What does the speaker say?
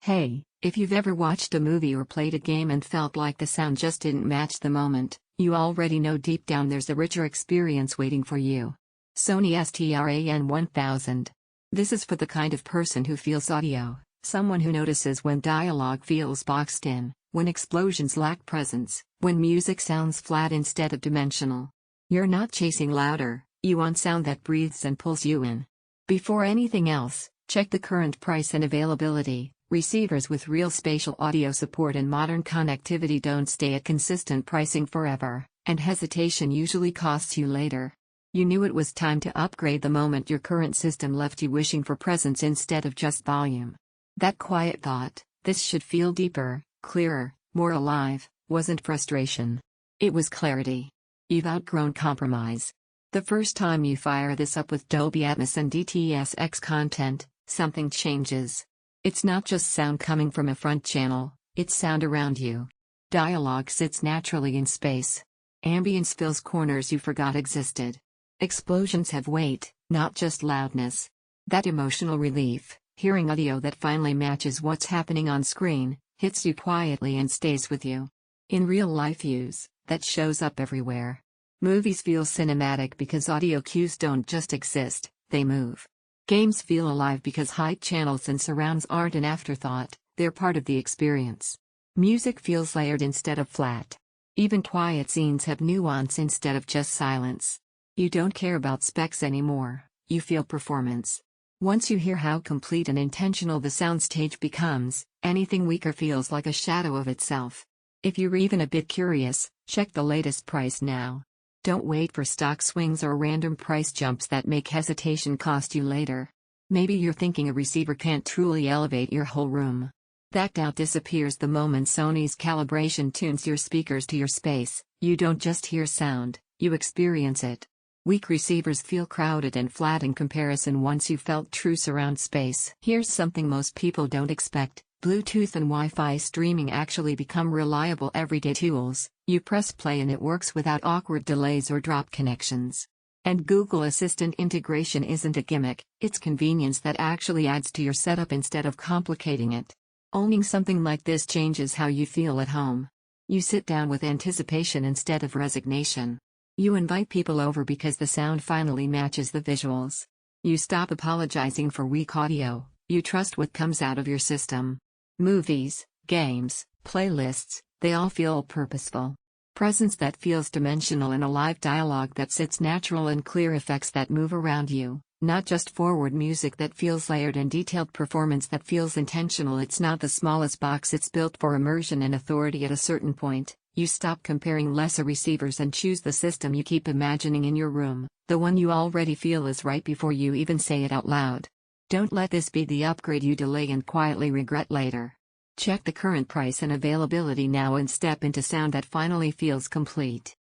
Hey, if you've ever watched a movie or played a game and felt like the sound just didn't match the moment, you already know deep down there's a richer experience waiting for you. Sony STR-AN1000. This is for the kind of person who feels audio, someone who notices when dialogue feels boxed in, when explosions lack presence, when music sounds flat instead of dimensional. You're not chasing louder, you want sound that breathes and pulls you in. Before anything else, check the current price and availability. Receivers with real spatial audio support and modern connectivity don't stay at consistent pricing forever, and hesitation usually costs you later. You knew it was time to upgrade the moment your current system left you wishing for presence instead of just volume. That quiet thought, "This should feel deeper, clearer, more alive," wasn't frustration. It was clarity. You've outgrown compromise. The first time you fire this up with Dolby Atmos and DTS content, something changes. It's not just sound coming from a front channel, it's sound around you. Dialogue sits naturally in space. Ambience fills corners you forgot existed. Explosions have weight, not just loudness. That emotional relief, hearing audio that finally matches what's happening on screen, hits you quietly and stays with you. In real-life use, that shows up everywhere. Movies feel cinematic because audio cues don't just exist, they move. Games feel alive because height channels and surrounds aren't an afterthought, they're part of the experience. Music feels layered instead of flat. Even quiet scenes have nuance instead of just silence. You don't care about specs anymore, you feel performance. Once you hear how complete and intentional the soundstage becomes, anything weaker feels like a shadow of itself. If you're even a bit curious, check the latest price now. Don't wait for stock swings or random price jumps that make hesitation cost you later. Maybe you're thinking a receiver can't truly elevate your whole room. That doubt disappears the moment Sony's Calibration tunes your speakers to your space. You don't just hear sound, you experience it. Weak receivers feel crowded and flat in comparison once you've felt true surround space. Here's something most people don't expect. Bluetooth and Wi-Fi streaming actually become reliable everyday tools. You press play and it works without awkward delays or drop connections. And Google Assistant integration isn't a gimmick, it's convenience that actually adds to your setup instead of complicating it. Owning something like this changes how you feel at home. You sit down with anticipation instead of resignation. You invite people over because the sound finally matches the visuals. You stop apologizing for weak audio, you trust what comes out of your system. Movies, games, playlists, they all feel purposeful. Presence that feels dimensional and alive, dialogue that sits natural and clear, effects that move around you, not just forward music that feels layered, and detailed performance that feels intentional. It's not the smallest box, it's built for immersion and authority. At a certain point, you stop comparing lesser receivers and choose the system you keep imagining in your room, the one you already feel is right before you even say it out loud. Don't let this be the upgrade you delay and quietly regret later. Check the current price and availability now and step into sound that finally feels complete.